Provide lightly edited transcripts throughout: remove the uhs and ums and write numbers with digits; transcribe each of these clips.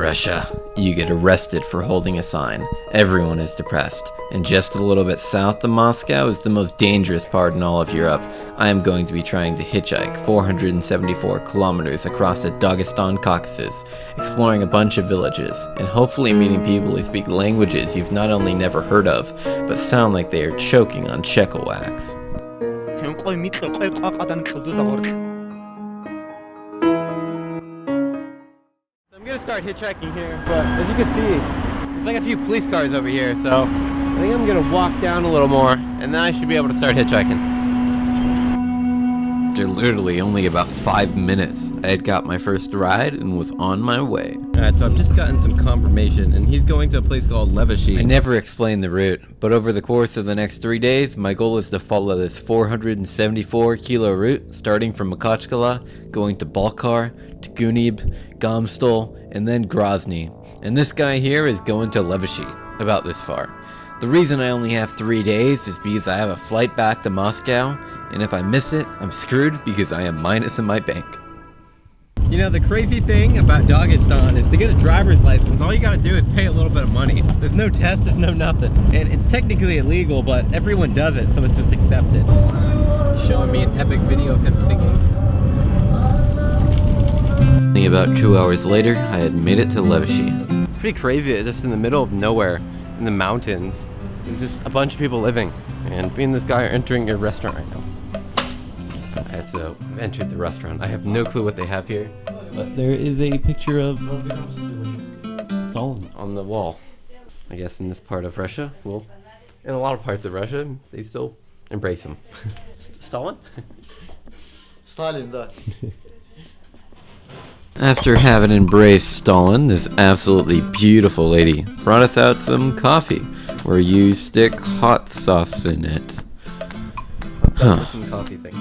Russia, you get arrested for holding a sign. Everyone is depressed. And just a little bit south of Moscow is the most dangerous part in all of Europe. I am going to be trying to hitchhike 474 kilometers across the Dagestan Caucasus, exploring a bunch of villages, and hopefully meeting people who speak languages you've not only never heard of, but sound like they are choking on checkle wax. I'm gonna start hitchhiking here, but as you can see, there's like a few police cars over here, so I think I'm gonna walk down a little more, and then I should be able to start hitchhiking. After literally only about 5 minutes, I had got my first ride and was on my way. Alright, so I've just gotten some confirmation, and he's going to a place called Levashy. I never explained the route, but over the course of the next 3 days, my goal is to follow this 474 kilo route, starting from Makhachkala, going to Balhar, to Gunib, Gomsdol, and then Grozny. And this guy here is going to Levashy, about this far. The reason I only have 3 days is because I have a flight back to Moscow, and if I miss it, I'm screwed because I am minus in my bank. You know, the crazy thing about Dagestan is to get a driver's license, all you gotta do is pay a little bit of money. There's no test, there's no nothing. And it's technically illegal, but everyone does it, so it's just accepted. He's showing me an epic video of him singing. Only about 2 hours later, I had made it to Levashy. Pretty crazy, just in the middle of nowhere, in the mountains. There's just a bunch of people living, and me and this guy are entering a restaurant right now. Alright, so I've entered the restaurant. I have no clue what they have here, but there is a picture of Stalin on the wall. I guess in this part of Russia, well, in a lot of parts of Russia, they still embrace him. Stalin? Stalin, да. After having embraced Stalin, this absolutely beautiful lady brought us out some coffee, where you stick hot sauce in it. Huh. Coffee thing.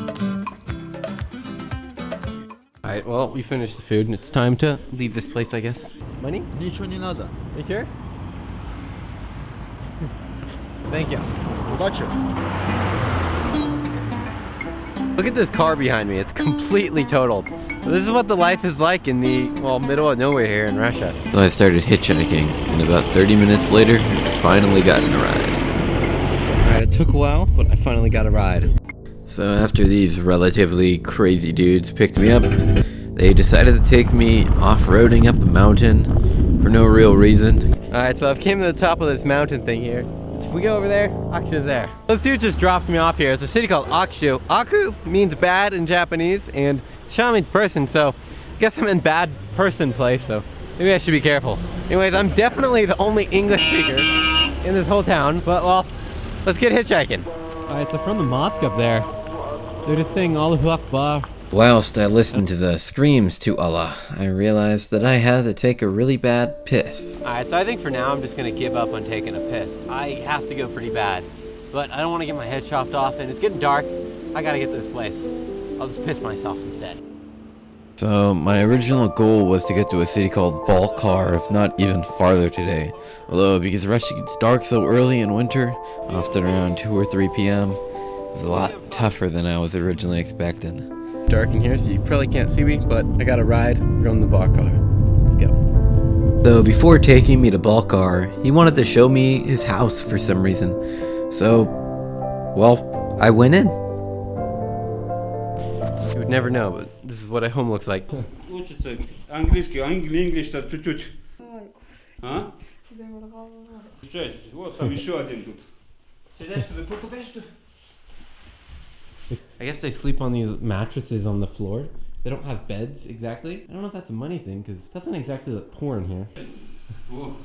Alright, well, we finished the food and it's time to leave this place, I guess. Money? Ничего не надо. You sure? Thank you. Удачи. Look at this car behind me, it's completely totaled. This is what the life is like in the, well, middle of nowhere here in Russia. So I started hitchhiking, and about 30 minutes later, I finally got in a ride. Alright, it took a while, but I finally got a ride. So after these relatively crazy dudes picked me up, they decided to take me off-roading up a mountain for no real reason. Alright, so I've came to the top of this mountain thing here. If we go over there, Akshu's there. Those dudes just dropped me off here. It's a city called Akshu. Aku means bad in Japanese, and Sha means person, so I guess I'm in bad person place, so maybe I should be careful. Anyways, I'm definitely the only English speaker in this whole town, but well, let's get hitchhiking. Alright, so from the mosque up there, they're just saying Allahu Akbar. Whilst I listened to the screams to Allah, I realized that I had to take a really bad piss. Alright, so I think for now I'm just gonna give up on taking a piss. I have to go pretty bad, but I don't want to get my head chopped off, and it's getting dark. I gotta get to this place. I'll just piss myself instead. So my original goal was to get to a city called Balhar, if not even farther today. Although because Russia gets dark so early in winter, often around 2 or 3 p.m., it was a lot tougher than I was originally expecting. Dark in here, so you probably can't see me, but I got a ride. We're on the Balhar. Let's go. Though before taking me to Balhar, he wanted to show me his house for some reason. So, well, I went in. You would never know, but this is what a home looks like. Учится английский, English-то чуть-чуть. А? Вот там еще один тут. I guess they sleep on these mattresses on the floor. They don't have beds exactly. I don't know if that's a money thing, because it doesn't exactly look porn here. Hello.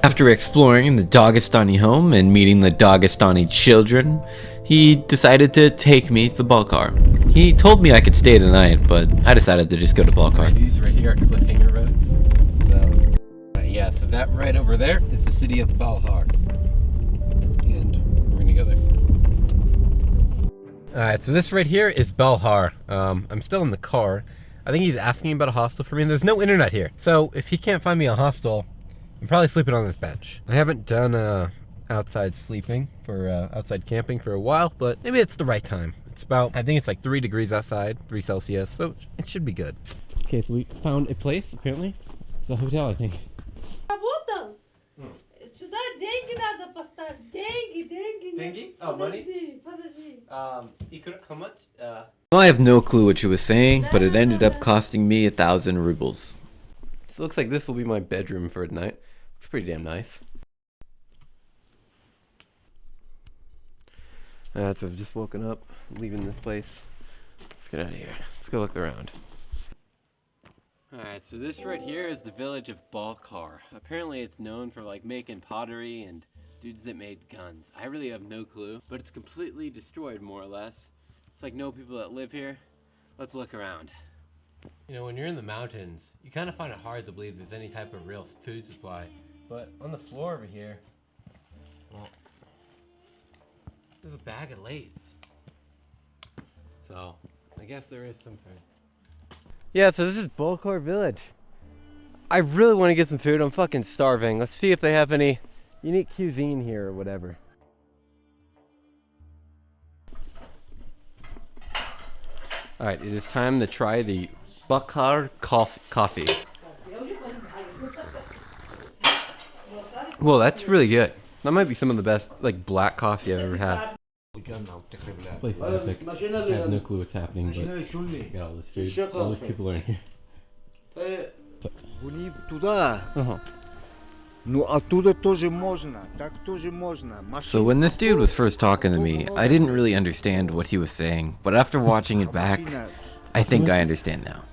After exploring the Dagestani home and meeting the Dagestani children, he decided to take me to Balhar. He told me I could stay tonight, but I decided to just go to Balhar. These right here are cliffhanger roads. So, yeah, so that right over there is the city of Balhar. And we're gonna go there. Alright, so this right here is Balhar. I'm still in the car. I think he's asking about a hostel for me, and there's no internet here. So if he can't find me a hostel, I'm probably sleeping on this bench. I haven't done outside sleeping for outside camping for a while, but maybe it's the right time. It's about, I think it's like 3 degrees outside, 3 Celsius, so it should be good. Okay, so we found a place, apparently. It's a hotel, I think. Работал? Сюда деньги надо поставить. Деньги. Деньги? Oh, money? Подожди. How much? Well, I have no clue what she was saying, but it ended up costing me 1,000 rubles. So it looks like this will be my bedroom for the night. Looks pretty damn nice. So I've just woken up, leaving this place. Let's get out of here. Let's go look around. Alright, so this right here is the village of Balhar. Apparently it's known for like making pottery and dudes that made guns. I really have no clue, but it's completely destroyed more or less. It's like no people that live here. Let's look around. You know, when you're in the mountains, you kind of find it hard to believe there's any type of real food supply. But on the floor over here, well, there's a bag of Lay's. So, I guess there is some food. Yeah, so this is Balhar Village. I really want to get some food. I'm fucking starving. Let's see if they have any unique cuisine here or whatever. Alright, it is time to try the Balhar coffee. Whoa, that's really good. That might be some of the best like black coffee I've ever had. Place is epic. I have no clue what's happening, but got all this food. All these people are in here. So when this dude was first talking to me, I didn't really understand what he was saying, but after watching it back, I think I understand now.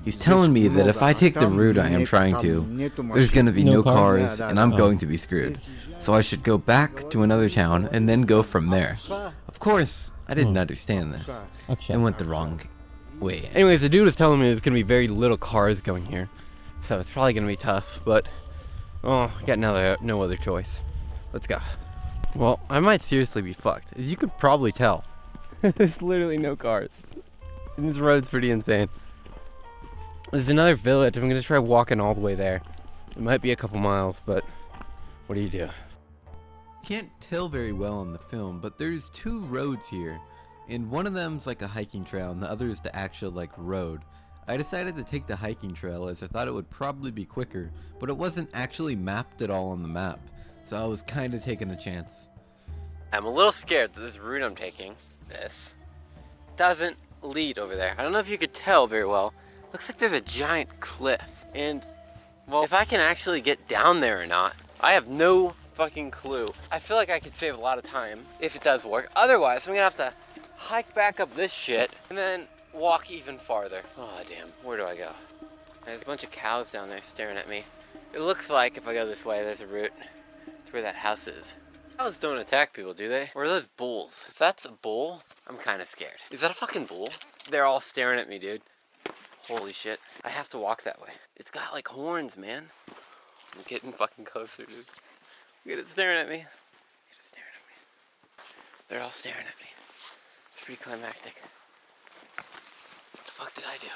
He's telling me that if I take the route I am trying to, there's gonna be no cars and I'm going to be screwed. So I should go back to another town and then go from there. Of course, I didn't understand this and went the wrong way. Anyways, the dude was telling me there's gonna be very little cars going here, so it's probably gonna be tough, but oh, I got no other choice. Let's go. Well, I might seriously be fucked. As you could probably tell, there's literally no cars. And this road's pretty insane. There's another village. I'm gonna try walking all the way there. It might be a couple miles, but what do you do? Can't tell very well on the film, but there's two roads here, and one of them's like a hiking trail and the other is the actual like road. I decided to take the hiking trail as I thought it would probably be quicker, but it wasn't actually mapped at all on the map, so I was kind of taking a chance. I'm a little scared that this route I'm taking, this, doesn't lead over there. I don't know if you could tell very well. Looks like there's a giant cliff, and well, if I can actually get down there or not, I have no fucking clue. I feel like I could save a lot of time if it does work. Otherwise, I'm gonna have to hike back up this shit and then walk even farther. Oh damn, where do I go? There's a bunch of cows down there staring at me. It looks like if I go this way, there's a route to where that house is. Cows don't attack people, do they? Or are those bulls? If that's a bull, I'm kind of scared. Is that a fucking bull? They're all staring at me, dude. Holy shit. I have to walk that way. It's got like horns, man. I'm getting fucking closer, dude. Look at it staring at me. Look at it staring at me. They're all staring at me. It's pretty climactic. What the fuck did I do?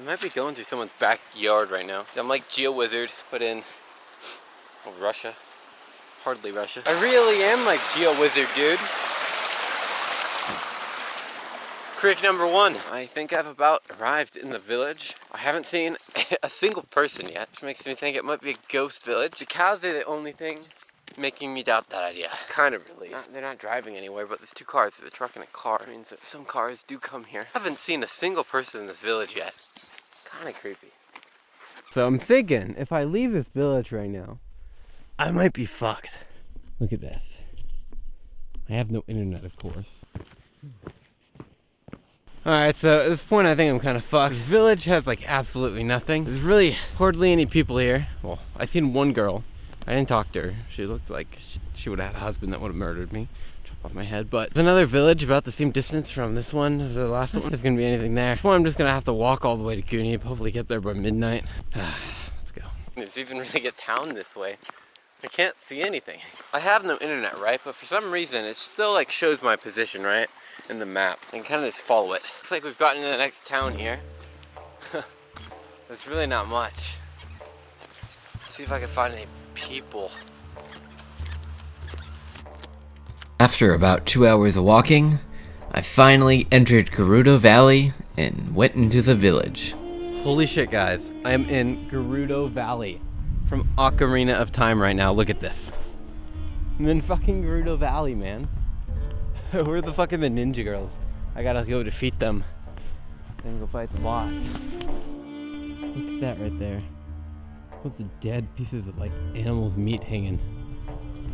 I might be going through someone's backyard right now. I'm like GeoWizard, but in Russia. Hardly Russia. I really am like GeoWizard, dude. Creek number 1. I think I've about arrived in the village. I haven't seen a single person yet, which makes me think it might be a ghost village. The cows are the only thing making me doubt that idea. Kind of relieved. They're not driving anywhere, but there's 2 cars. There's a truck and a car. It means that some cars do come here. I haven't seen a single person in this village yet. Kind of creepy. So I'm thinking, if I leave this village right now, I might be fucked. Look at this. I have no internet, of course. Alright, so at this point I think I'm kind of fucked. This village has like absolutely nothing. There's really hardly any people here. Well, I seen one girl. I didn't talk to her. She looked like she would have had a husband that would have murdered me. Chop off my head. But there's another village about the same distance from this one to the last one. There's gonna be anything there. This one I'm just gonna have to walk all the way to Gunib. Hopefully get there by midnight. Let's go. There's even really a town this way. I can't see anything. I have no internet, right? But for some reason, it still like shows my position, right? In the map. And kind of just follow it. Looks like we've gotten to the next town here. There's really not much. Let's see if I can find any people. After about 2 hours of walking, I finally entered Garuda Valley and went into the village. Holy shit, guys. I am in Garuda Valley from Ocarina of Time right now. Look at this. I'm in fucking Garuda Valley, man. Where the fuck are the ninja girls? I gotta go defeat them and go fight the boss. Look at that right there. What's the dead pieces of like animals' meat hanging?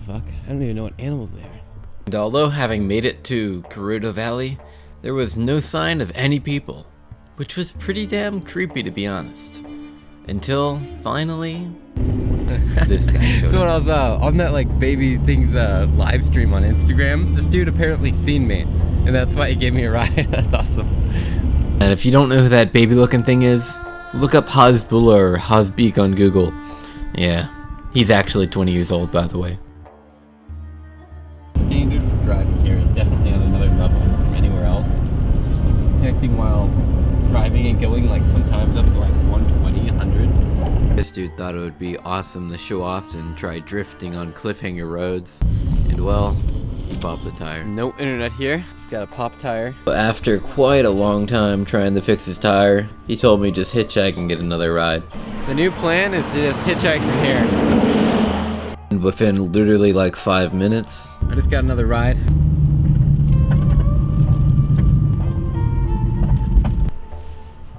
Fuck, I don't even know what animals they are. And although having made it to Garuda Valley, there was no sign of any people, which was pretty damn creepy to be honest. Until finally, this guy showed So when I was on that like baby things live stream on Instagram, this dude apparently seen me, and that's why he gave me a ride. That's awesome. And if you don't know who that baby looking thing is, look up Hasbullah or Hasbeek on Google. Yeah, he's actually 20 years old, by the way. Standard for driving here is definitely on another level from anywhere else. Just texting while driving and going like sometimes up to like 120, 100. This dude thought it would be awesome to show off and try drifting on cliffhanger roads. And well, he popped the tire. No internet here. He's got a pop tire. But after quite a long time trying to fix his tire, he told me just hitchhike and get another ride. The new plan is to just hitchhike from here. And within literally like 5 minutes, I just got another ride.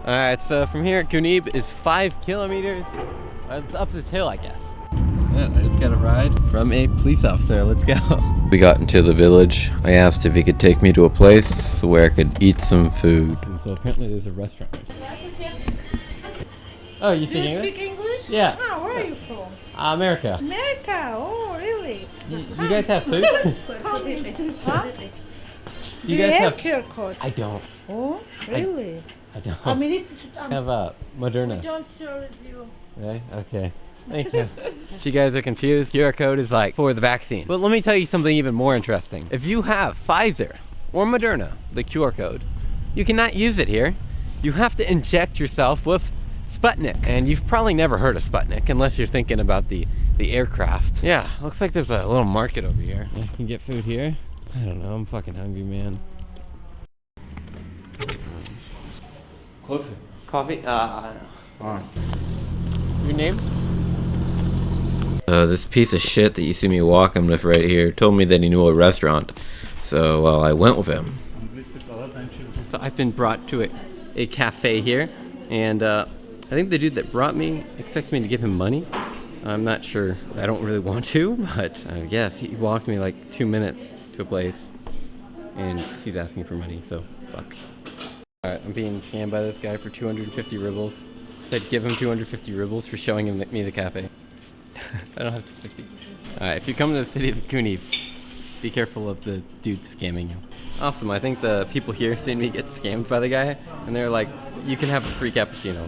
Alright, so from here, Gunib is 5 kilometers. It's up this hill, I guess. Yeah, I just got a ride from a police officer. Let's go. We got into the village. I asked if he could take me to a place where I could eat some food. And so apparently there's a restaurant. Oh, you speak English? Speak English? Yeah. Ah, where are you from? America. America. Oh, really? You guys have food? Huh? Do you guys have QR code? I don't. Oh, really? I don't. I mean, it's. I have Moderna. Don't service you. Right? Okay. Thank you. If you guys are confused, QR code is like for the vaccine. But let me tell you something even more interesting. If you have Pfizer or Moderna, the QR code, you cannot use it here. You have to inject yourself with Sputnik. And you've probably never heard of Sputnik unless you're thinking about the aircraft. Yeah, looks like there's a little market over here. I can get food here. I don't know, I'm fucking hungry, man. Coffee. Coffee? Your name? This piece of shit that you see me walking with right here told me that he knew a restaurant. So, well, I went with him. So I've been brought to a cafe here, and I think the dude that brought me expects me to give him money. I'm not sure. I don't really want to, but yes, he walked me like 2 minutes to a place, and he's asking for money, so fuck. Alright, I'm being scammed by this guy for 250 rubles. Said give him 250 rubles for showing him me the cafe. I don't have 250. Alright, if you come to the city of Gunib, be careful of the dude scamming you. Awesome, I think the people here seen me get scammed by the guy, and they're like, you can have a free cappuccino.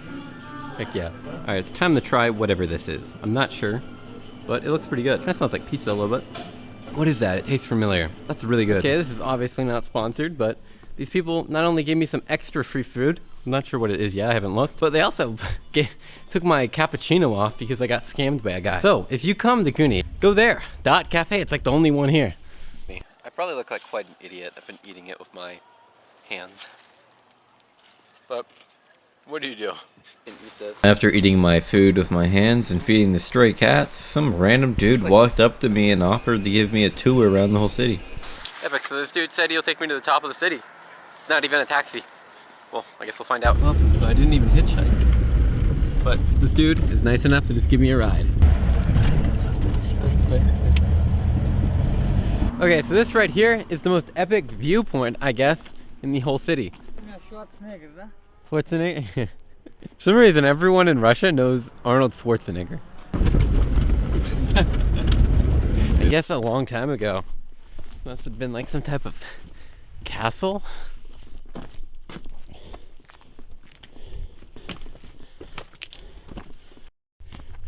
Heck yeah. Alright, it's time to try whatever this is. I'm not sure, but it looks pretty good. Kind of smells like pizza a little bit. What is that? It tastes familiar. That's really good. Okay, this is obviously not sponsored, but these people not only gave me some extra free food, I'm not sure what it is yet, I haven't looked, but they also took my cappuccino off because I got scammed by a guy. So, if you come to Gunib, go there. Cafe, it's like the only one here. I probably look like quite an idiot. I've been eating it with my hands. But, what do you do? After eating my food with my hands and feeding the stray cats, some random dude walked up to me and offered to give me a tour around the whole city. Epic, so this dude said he'll take me to the top of the city. It's not even a taxi. Well, I guess we'll find out. Awesome, so I didn't even hitchhike. But this dude is nice enough to just give me a ride. Okay, so this right here is the most epic viewpoint, I guess, in the whole city. Schwarzenegger? For some reason, everyone in Russia knows Arnold Schwarzenegger. I guess a long time ago. Must have been like some type of castle.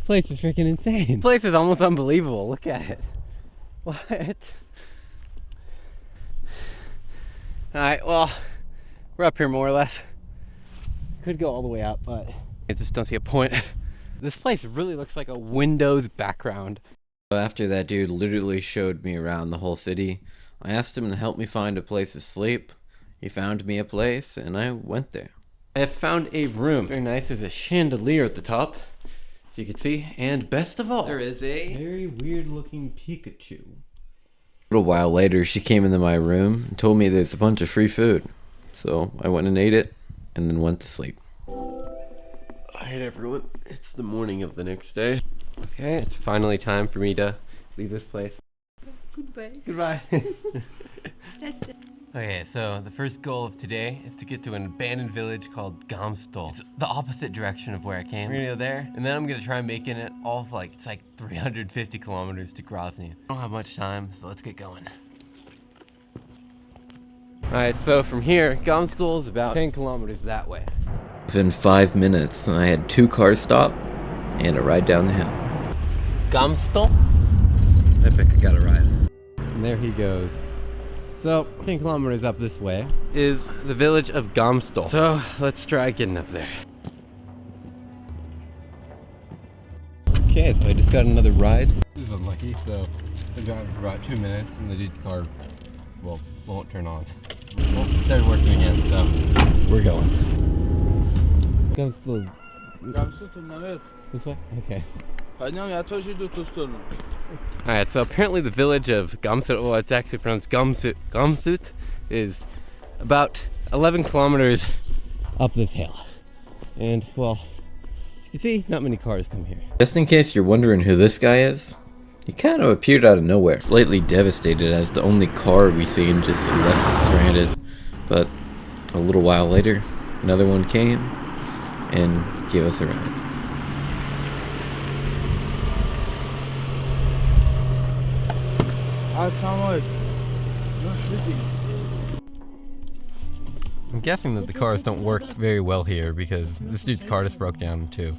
This place is freaking insane. This place is almost unbelievable. Look at it. What? Alright, well, we're up here more or less. Could go all the way up, but I just don't see a point. This place really looks like a Windows background. After that dude literally showed me around the whole city, I asked him to help me find a place to sleep. He found me a place, and I went there. I have found a room. Very nice. There's a chandelier at the top, so you can see. And best of all, there is a very weird looking Pikachu. A little while later, she came into my room and told me there's a bunch of free food. So I went and ate it and then went to sleep. Alright everyone, it's the morning of the next day. Okay, it's finally time for me to leave this place. Goodbye. Goodbye. That's it. Okay, so the first goal of today is to get to an abandoned village called Gomsdol. It's the opposite direction of where I came. We're gonna go there, and then I'm gonna try making it all of it's like 350 kilometers to Grozny. I don't have much time, so let's get going. Alright, so from here, Gomsdol is about 10 kilometers that way. Within 5 minutes, I had 2 cars stop and a ride down the hill. Gomsdol? Epic, I got a ride. And there he goes. So, 10 kilometers up this way is the village of Gomsdol. So, let's try getting up there. Okay, so I just got another ride. This is unlucky, so I drove for about 2 minutes and the dude's car, well, won't turn on. Well, it started working again, so we're going. Gomsdol. This way? Okay. Alright, so apparently the village of Gomsdol, well, it's actually pronounced Gomsut, is about 11 kilometers up this hill. And, well, you see, not many cars come here. Just in case you're wondering who this guy is, he kind of appeared out of nowhere. Slightly devastated as the only car we seen just left us stranded. But a little while later, another one came and gave us a ride. I'm guessing that the cars don't work very well here because this dude's car just broke down too.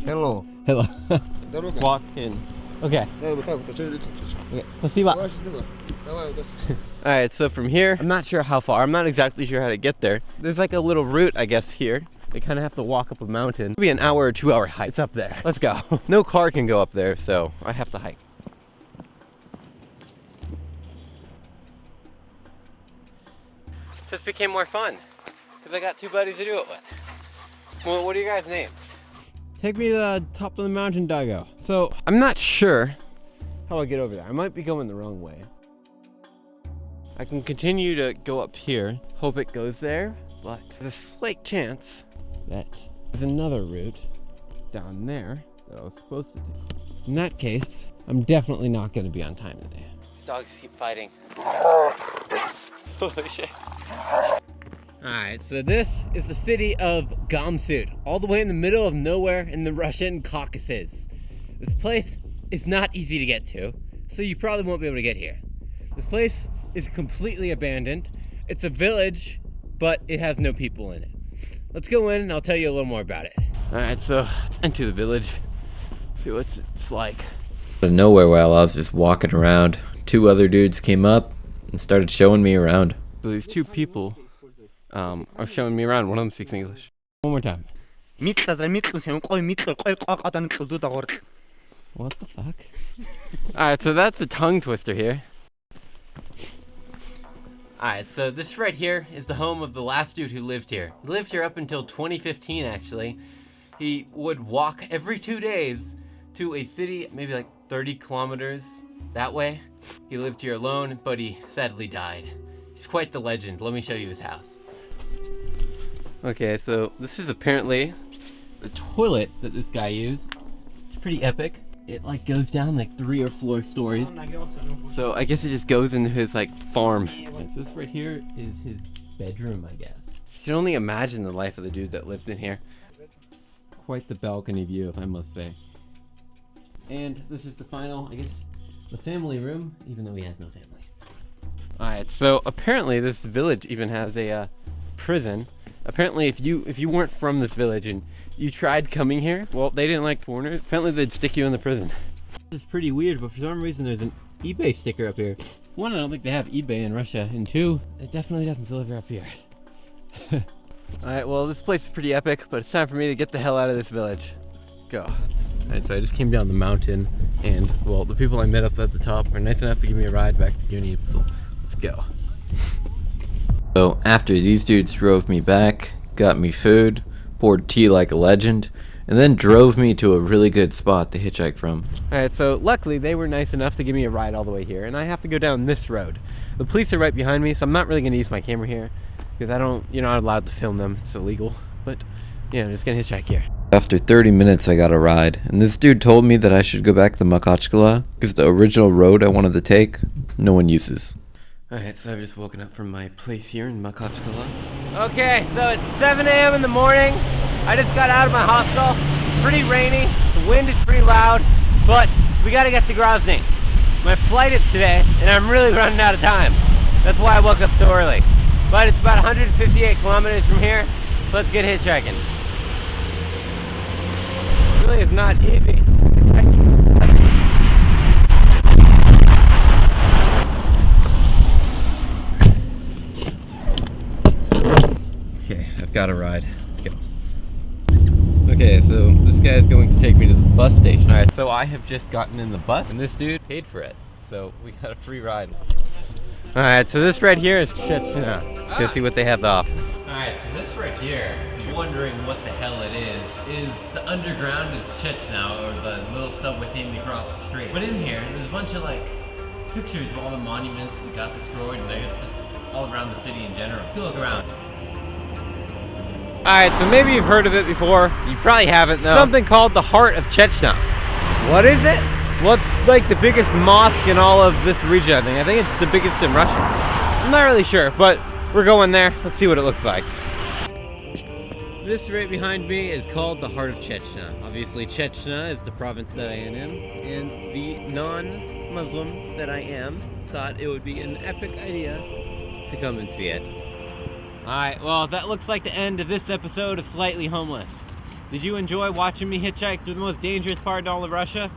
Hello. Hello. Walk in. Okay. Let's see what. Alright, so from here, I'm not sure how far. I'm not exactly sure how to get there. There's like a little route, I guess, here. They kind of have to walk up a mountain. Maybe an hour or 2 hour hike. It's up there. Let's go. No car can go up there, so I have to hike. Just became more fun because I got 2 buddies to do it with. Well, what are your guys' names? Take me to the top of the mountain, Dago. So I'm not sure how I get over there. I might be going the wrong way. I can continue to go up here, hope it goes there, but there's a slight chance that there's another route down there that I was supposed to take. In that case, I'm definitely not going to be on time today. These dogs keep fighting. Holy shit. Alright, so this is the city of Gomsut, all the way in the middle of nowhere in the Russian Caucasus. This place is not easy to get to, so you probably won't be able to get here. This place is completely abandoned. It's a village, but it has no people in it. Let's go in and I'll tell you a little more about it. Alright, so let's enter the village, see what it's like. Out of nowhere, while I was just walking around, 2 other dudes came up and started showing me around. So these 2 people are showing me around. One of them speaks English. One more time. What the fuck? Alright, so that's a tongue twister here. Alright, so this right here is the home of the last dude who lived here. He lived here up until 2015, actually. He would walk every 2 days to a city, maybe like 30 kilometers that way. He lived here alone, but he sadly died. He's quite the legend. Let me show you his house. Okay, so this is apparently the toilet that this guy used. It's pretty epic. It like goes down like 3 or 4 stories. So I guess it just goes into his like farm. And so this right here is his bedroom, I guess. You can only imagine the life of the dude that lived in here. Quite the balcony view, if I must say. And this is the final, I guess, the family room, even though he has no family. Alright, so apparently this village even has a prison. Apparently if you weren't from this village and you tried coming here, well, they didn't like foreigners. Apparently they'd stick you in the prison. This is pretty weird, but for some reason there's an eBay sticker up here. 1, I don't think they have eBay in Russia, and 2, it definitely doesn't deliver up here. Alright, well, this place is pretty epic, but it's time for me to get the hell out of this village. Go. Alright, so I just came down the mountain, and, well, the people I met up at the top are nice enough to give me a ride back to Guni, so let's go. So after these dudes drove me back, got me food, poured tea like a legend, and then drove me to a really good spot to hitchhike from. Alright, so luckily they were nice enough to give me a ride all the way here, and I have to go down this road. The police are right behind me, so I'm not really going to use my camera here, because you're not allowed to film them, it's illegal. But, yeah, I'm just going to hitchhike here. After 30 minutes I got a ride, and this dude told me that I should go back to Makachkala, because the original road I wanted to take, no one uses. Alright, so I've just woken up from my place here in Makachkala. Okay, so it's 7 a.m. in the morning. I just got out of my hostel. Pretty rainy, the wind is pretty loud, but we gotta get to Grozny. My flight is today, and I'm really running out of time. That's why I woke up so early. But it's about 158 kilometers from here, so let's get hitchhiking. It really is not easy. Okay, I've got a ride. Let's go. Okay, so this guy is going to take me to the bus station. Alright, so I have just gotten in the bus, and this dude paid for it. So we got a free ride. Alright, so this right here is Chechnya. Let's go see what they have off. Alright, so this right here, if you're wondering what the hell it is the underground of Chechnya, or the little subway thing across the street. But in here, there's a bunch of like pictures of all the monuments that got destroyed, and I guess just all around the city in general. If you look around. Alright, so maybe you've heard of it before. You probably haven't though. Something called the Heart of Chechnya. What is it? Well, it's like the biggest mosque in all of this region, I think. I think it's the biggest in Russia. I'm not really sure, but we're going there. Let's see what it looks like. This right behind me is called the Heart of Chechnya. Obviously, Chechnya is the province that I am in, and the non-Muslim that I am thought it would be an epic idea to come and see it. Alright, well, that looks like the end of this episode of Slightly Homeless. Did you enjoy watching me hitchhike through the most dangerous part in all of Russia?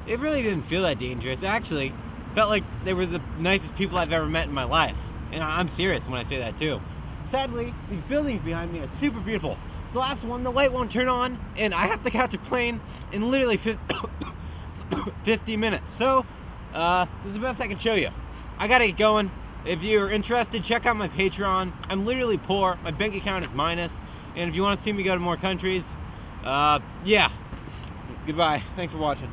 It really didn't feel that dangerous. Actually, felt like they were the nicest people I've ever met in my life. And I'm serious when I say that too. Sadly, these buildings behind me are super beautiful. The last one, the light won't turn on, and I have to catch a plane in literally 50 minutes. So, this is the best I can show you. I gotta get going. If you're interested, check out my Patreon. I'm literally poor. My bank account is minus. And if you want to see me go to more countries, yeah. Goodbye. Thanks for watching.